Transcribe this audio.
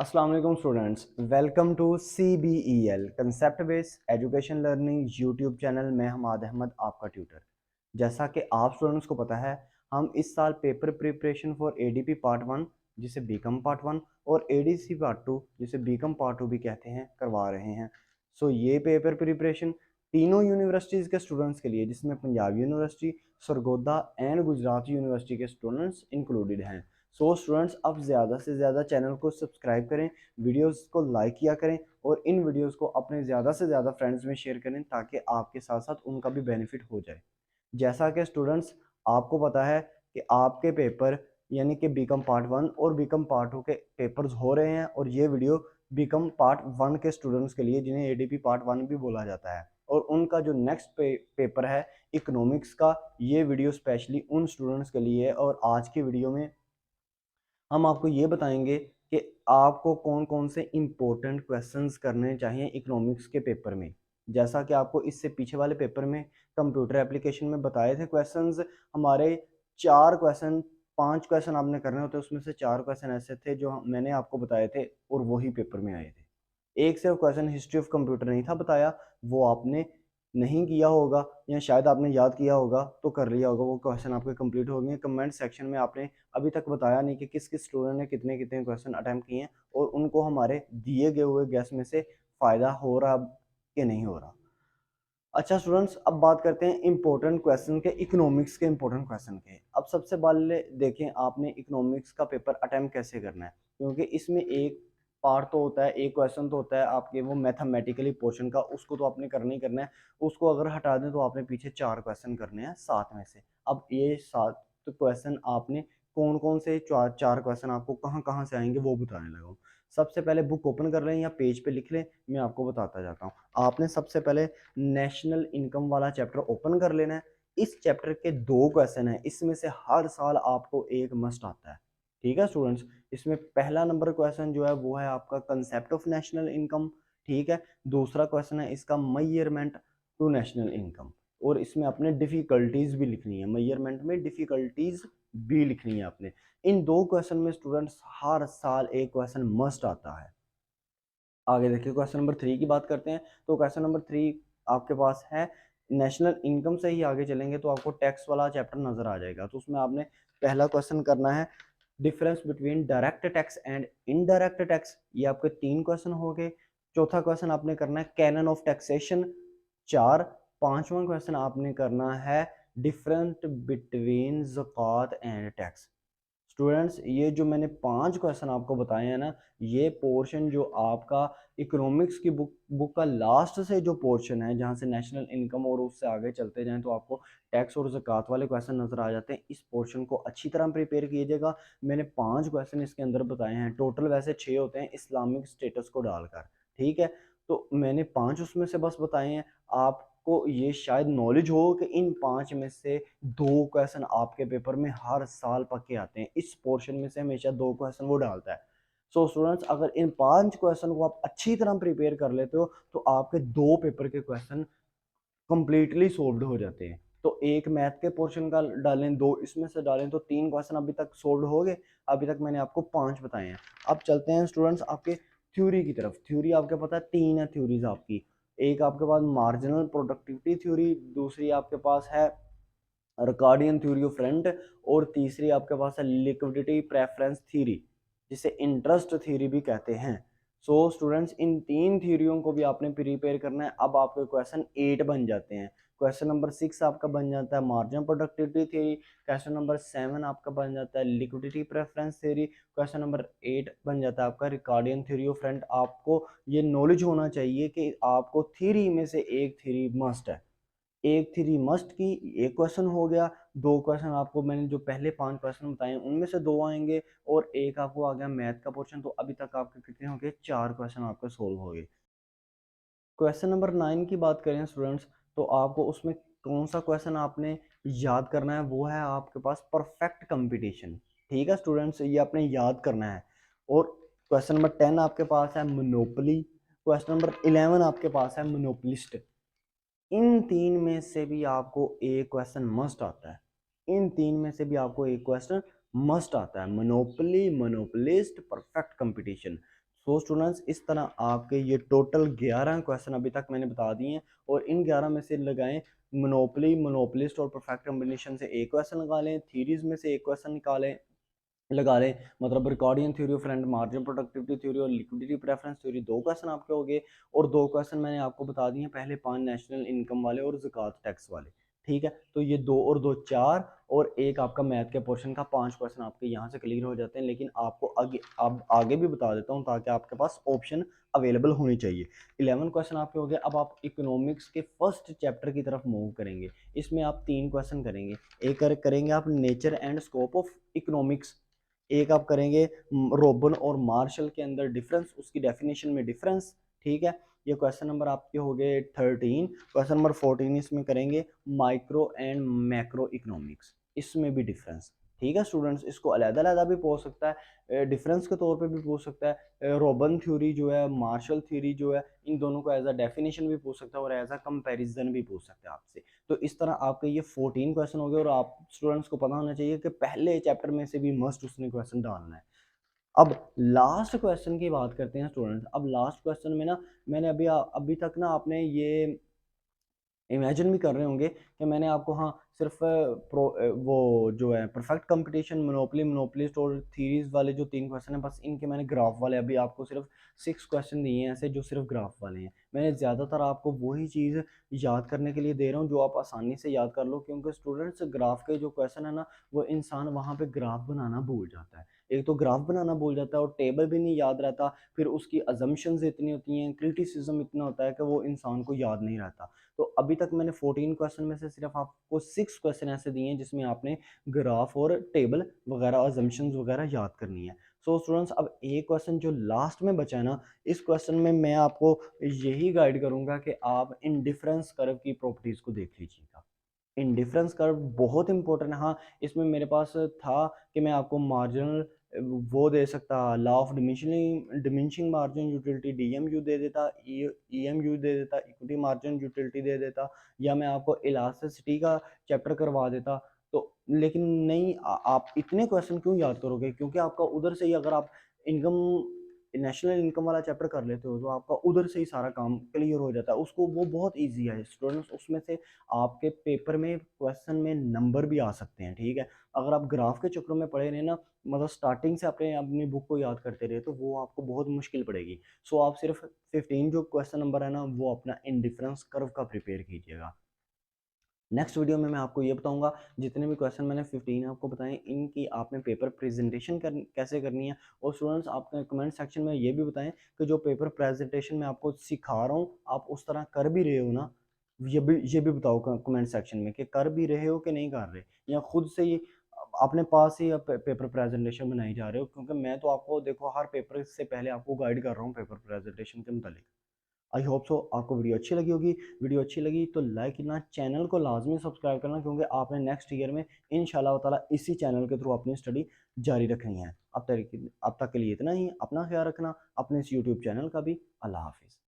अस्सलाम वालेकुम students, welcome to CBEL concept based education learning YouTube channel में हमाद अहमद आपका ट्यूटर। जैसा कि आप स्टूडेंट्स को पता है, हम इस साल paper preparation for ADP part 1 जिसे बीकॉम पार्ट 1 और ADC पार्ट 2 जिसे बीकॉम पार्ट 2 भी कहते हैं करवा रहे हैं। ये पेपर प्रिपरेशन तीनों यूनिवर्सिटीज़ के स्टूडेंट्स के लिए, जिसमें Punjab university, Sargodha and Gujarat university के स्टूडेंट्स इंक्लूडेड हैं। स्टूडेंट्स, अब ज़्यादा से ज़्यादा चैनल को सब्सक्राइब करें, वीडियोस को लाइक किया करें और इन वीडियोस को अपने ज़्यादा से ज़्यादा फ्रेंड्स में शेयर करें ताकि आपके साथ साथ उनका भी बेनिफिट हो जाए। जैसा कि स्टूडेंट्स आपको पता है कि आपके पेपर यानी कि बीकॉम पार्ट 1 और बीकॉम पार्ट 2 के पेपर्स हो रहे हैं और ये वीडियो बीकॉम पार्ट 1 के स्टूडेंट्स के लिए, जिन्हें ADP पार्ट 1 भी बोला जाता है, और उनका जो नेक्स्ट पेपर है इकोनॉमिक्स का, ये वीडियो स्पेशली उन स्टूडेंट्स के लिए है। और आज की वीडियो में हम आपको ये बताएंगे कि आपको कौन कौन से इम्पोर्टेंट क्वेश्चंस करने चाहिए इकोनॉमिक्स के पेपर में। जैसा कि आपको इससे पीछे वाले पेपर में कंप्यूटर एप्लीकेशन में बताए थे क्वेश्चंस, हमारे 4 क्वेश्चन 5 क्वेश्चन आपने करने होते, उसमें से 4 क्वेश्चन ऐसे थे जो मैंने आपको बताए थे और वही पेपर में आए थे। एक सिर्फ क्वेश्चन हिस्ट्री ऑफ कंप्यूटर नहीं था बताया, वो आपने नहीं किया होगा या शायद आपने याद किया होगा तो कर लिया होगा, वो क्वेश्चन आपके कंप्लीट हो गए। कमेंट सेक्शन में आपने अभी तक बताया नहीं कि किस किस स्टूडेंट ने कितने कितने क्वेश्चन अटैम्प्ट किए हैं और उनको हमारे दिए गए हुए गैस में से फ़ायदा हो रहा कि नहीं हो रहा। अच्छा स्टूडेंट्स, अब बात करते हैं इंपॉर्टेंट क्वेश्चन के, इकोनॉमिक्स के इंपॉर्टेंट क्वेश्चन के। अब सबसे पहले देखें आपने इकोनॉमिक्स का पेपर अटेम्प्ट कैसे करना है, क्योंकि इसमें एक पार्ट तो होता है, एक क्वेश्चन तो होता है आपके वो मैथमेटिकली पोर्शन का, उसको तो आपने करना ही करना है। उसको अगर हटा दें तो आपने पीछे 4 क्वेश्चन करने हैं 7 में से। अब ये 7 क्वेश्चन आपने कौन कौन से 4 क्वेश्चन आपको कहाँ कहाँ से आएंगे वो बताने लगा हूँ। सबसे पहले बुक ओपन कर लें या पेज पे लिख लें, मैं आपको बताता जाता हूँ। आपने सबसे पहले नेशनल इनकम वाला चैप्टर ओपन कर लेना है। इस चैप्टर के 2 क्वेश्चन हैं, इसमें से हर साल आपको एक मस्ट आता है। ठीक है स्टूडेंट्स, इसमें पहला नंबर क्वेश्चन जो है वो है आपका कंसेप्ट ऑफ नेशनल इनकम। ठीक है, दूसरा क्वेश्चन है इसका मेजरमेंट टू नेशनल इनकम, और इसमें आपने डिफिकल्टीज भी लिखनी है, मेजरमेंट में डिफिकल्टीज भी लिखनी है आपने। इन 2 क्वेश्चन में स्टूडेंट्स हर साल एक क्वेश्चन मस्ट आता है। आगे देखिए, क्वेश्चन नंबर 3 की बात करते हैं। तो क्वेश्चन नंबर 3 आपके पास है नेशनल इनकम से ही आगे चलेंगे तो आपको टैक्स वाला चैप्टर नजर आ जाएगा। तो उसमें आपने पहला क्वेश्चन करना है difference between direct tax and indirect tax. ये आपके 3 क्वेश्चन हो गए। चौथा क्वेश्चन आपने करना है कैनन ऑफ टैक्सेशन 4। पांचवा क्वेश्चन आपने करना है डिफरेंट बिटवीन ज़कात एंड टैक्स। स्टूडेंट्स, ये जो मैंने 5 क्वेश्चन आपको बताए हैं ना, ये पोर्शन जो आपका इकोनॉमिक्स की बुक का लास्ट से जो पोर्शन है, जहाँ से नेशनल इनकम और उससे आगे चलते जाएं तो आपको टैक्स और ज़कात वाले क्वेश्चन नज़र आ जाते हैं। इस पोर्शन को अच्छी तरह प्रिपेयर कीजिएगा। मैंने 5 क्वेश्चन इसके अंदर बताए हैं, टोटल वैसे 6 होते हैं इस्लामिक स्टेटस को डालकर। ठीक है, तो मैंने 5 उसमें से बस बताए हैं। आपको ये शायद नॉलेज हो कि इन 5 में से 2 क्वेश्चन आपके पेपर में हर साल पक्के आते हैं। इस पोर्शन में से हमेशा 2 क्वेश्चन वो डालता है। स्टूडेंट्स, अगर इन 5 क्वेश्चन को आप अच्छी तरह प्रिपेयर कर लेते हो तो आपके 2 पेपर के क्वेश्चन कंप्लीटली सोल्व्ड हो जाते हैं। तो एक मैथ के पोर्शन का डालें, 2 इसमें से डालें, तो 3 क्वेश्चन अभी तक सोल्व हो गए। अभी तक मैंने आपको 5 बताए हैं। अब चलते हैं स्टूडेंट्स आपके थ्योरी की तरफ। थ्योरी आपके पता है 3 है थ्योरीज आपकी। एक आपके पास मार्जिनल प्रोडक्टिविटी थ्योरी, दूसरी आपके पास है रिकॉर्डियन थ्योरी ऑफ रेंट, और तीसरी आपके पास है लिक्विडिटी प्रेफरेंस थ्योरी, जिसे इंटरेस्ट थ्योरी भी कहते हैं। स्टूडेंट्स, इन 3 थ्योरियों को भी आपने प्रिपेयर करना है। अब आपके क्वेश्चन 8 बन जाते हैं। क्वेश्चन नंबर 6 आपका बन जाता है marginal productivity theory. Question number 7 आपका बन जाता है liquidity preference theory. Question number 8 बन जाता है आपका रिकॉर्डियन थ्योरी ऑफ रेंट। आपको ये नॉलेज होना चाहिए कि आपको थ्योरी में से एक थ्योरी मस्ट है। एक थ्योरी मस्ट की एक क्वेश्चन हो गया। 2 क्वेश्चन आपको मैंने जो पहले 5 क्वेश्चन बताए उनमें से 2 आएंगे, और एक आपको आ गया मैथ का पोर्शन। तो अभी तक आपके कितने हो गए? 4 क्वेश्चन आपके सोल्व हो गए। क्वेश्चन नंबर 9 की बात करें स्टूडेंट्स, तो आपको उसमें कौन सा क्वेश्चन आपने याद करना है? वो है आपके पास परफेक्ट कंपटीशन। ठीक है स्टूडेंट्स, ये आपने याद करना है। और क्वेश्चन नंबर 10 आपके पास है मोनोपोली। क्वेश्चन नंबर 11 आपके पास है मोनोपोलिस्ट। इन 3 में से भी आपको एक क्वेश्चन मस्ट आता है। इन 3 में से भी आपको एक क्वेश्चन मस्ट आता है, monopoly, monopolist, perfect competition. So students इस तरह आपके ये टोटल 11 क्वेश्चन अभी तक मैंने बता दिए हैं, और इन 11 में से लगाएं मोनोपली, मोनोपलिस्ट और परफेक्ट कॉम्बिनेशन से एक क्वेश्चन निकालें, थीरीज में से एक क्वेश्चन निकालें लगा लें, मतलब Ricardian theory of friend, margin productivity theory और लिक्विडिटी प्रेफरेंस थ्योरी, 2 क्वेश्चन आपके हो गए। और 2 क्वेश्चन मैंने आपको बता दिए पहले 5 नेशनल इनकम वाले और ज़कात टैक्स वाले, ठीक है। तो ये 2 और 2 4, और एक आपका मैथ के पोर्शन का 5 क्वेश्चन आपके यहाँ से क्लियर हो जाते हैं। लेकिन आपको आगे अब आगे भी बता देता हूँ ताकि आपके पास ऑप्शन अवेलेबल होनी चाहिए। 11 क्वेश्चन आपके हो गए। अब आप इकोनॉमिक्स के फर्स्ट चैप्टर की तरफ मूव करेंगे। इसमें आप 3 क्वेश्चन करेंगे। एक करेंगे आप nature and scope of economics, एक आप करेंगे रोबन और मार्शल के अंदर डिफरेंस, उसकी डेफिनेशन में डिफरेंस, ठीक है। ये क्वेश्चन नंबर आपके हो गए 13। क्वेश्चन नंबर 14 इसमें करेंगे माइक्रो एंड मैक्रो इकोनॉमिक्स, इसमें भी डिफरेंस, ठीक है स्टूडेंट्स। इसको अलग-अलग भी पूछ सकता है, डिफरेंस के तौर पे भी पूछ सकता है, रोबन थ्योरी जो है, मार्शल थ्योरी जो है, इन दोनों को एज अ डेफिनेशन भी पूछ सकता है और एज अ कंपैरिजन भी पूछ सकता है आपसे। तो इस तरह आपके ये 14 क्वेश्चन हो गए, और आप स्टूडेंट्स को पता होना चाहिए कि पहले चैप्टर में से भी मस्ट उसने क्वेश्चन डालना है। अब लास्ट क्वेश्चन की बात करते हैं स्टूडेंट्स। अब लास्ट क्वेश्चन में ना मैंने अभी तक ना आपने ये इमेजिन भी कर रहे होंगे कि मैंने आपको हाँ सिर्फ वो जो है परफेक्ट कंपटीशन, मोनोपोली, मोनोपोलिस्ट और थीरीज वाले जो 3 क्वेश्चन हैं, बस इनके मैंने ग्राफ वाले अभी आपको सिर्फ 6 क्वेश्चन दिए हैं ऐसे जो सिर्फ ग्राफ वाले हैं। मैंने ज़्यादातर आपको वही चीज़ याद करने के लिए दे रहा हूँ जो आप आसानी से याद कर लो, क्योंकि स्टूडेंट्स ग्राफ के जो क्वेश्चन है ना, वो इंसान वहाँ पे ग्राफ बनाना भूल जाता है। एक तो ग्राफ बनाना भूल जाता है और टेबल भी नहीं याद रहता, फिर उसकी अजम्पशंस इतनी होती हैं, क्रिटिसिज्म इतना होता है कि वो इंसान को याद नहीं रहता। तो अभी तक मैंने 14 क्वेश्चन में से सिर्फ आपको 6 क्वेश्चन ऐसे दिए हैं जिसमें आपने ग्राफ और टेबल वगैरह, अजम्पशंस वगैरह याद करनी है। सो स्टूडेंट्स अब एक क्वेश्चन जो लास्ट में बचा है ना, इस क्वेश्चन में मैं आपको यही गाइड करूंगा कि आप इंडिफरेंस कर्व की प्रॉपर्टीज को देख लीजिएगा। इंडिफरेंस कर्व बहुत इंपॉर्टेंट है। हाँ, इसमें मेरे पास था कि मैं आपको मार्जिनल वो दे सकता, law of diminishing margin utility DMU दे देता, ईएमयू दे देता, इक्विटी मार्जिन यूटिलिटी दे देता, या मैं आपको इलास्टिसिटी का चैप्टर करवा देता। तो लेकिन नहीं, आप इतने क्वेश्चन क्यों याद करोगे, क्योंकि आपका उधर से ही अगर आप इनकम, नेशनल इनकम वाला चैप्टर कर लेते हो तो आपका उधर से ही सारा काम क्लियर हो जाता है। उसको वो बहुत ईजी है स्टूडेंट्स, उसमें से आपके पेपर में क्वेश्चन में नंबर भी आ सकते हैं, ठीक है। अगर आप ग्राफ के चक्रों में पढ़े रहे ना, मतलब स्टार्टिंग से अपने अपनी बुक को याद करते रहे, तो वो आपको बहुत मुश्किल पड़ेगी। सो आप सिर्फ 15 जो क्वेश्चन नंबर है ना, वो अपना इंडिफरेंस कर्व का प्रिपेयर कीजिएगा। नेक्स्ट वीडियो में मैं आपको ये बताऊंगा जितने भी क्वेश्चन मैंने 15 आपको बताएं, इनकी आपने पेपर प्रेजेंटेशन कैसे करनी है। और स्टूडेंट्स आप कमेंट सेक्शन में ये भी बताएं कि जो पेपर प्रेजेंटेशन मैं आपको सिखा रहा हूँ आप उस तरह कर भी रहे हो ना, ये भी बताओ कमेंट सेक्शन में कि कर भी रहे हो कि नहीं कर रहे, या खुद से ही अपने पास ही आप पेपर प्रेजेंटेशन बनाई जा रहे हो। क्योंकि मैं तो आपको देखो हर पेपर से पहले आपको गाइड कर रहा हूँ पेपर प्रेजेंटेशन के मुतालिक। आई होप सो आपको वीडियो अच्छी लगी होगी। वीडियो अच्छी लगी तो लाइक करना, चैनल को लाजमी सब्सक्राइब करना, क्योंकि आपने नेक्स्ट ईयर में इंशाल्लाह ताला इसी चैनल के थ्रू अपनी स्टडी जारी रखनी है। अब तक के लिए इतना ही। अपना ख्याल रखना, अपने इस यूट्यूब चैनल का भी। अल्लाह हाफिज़।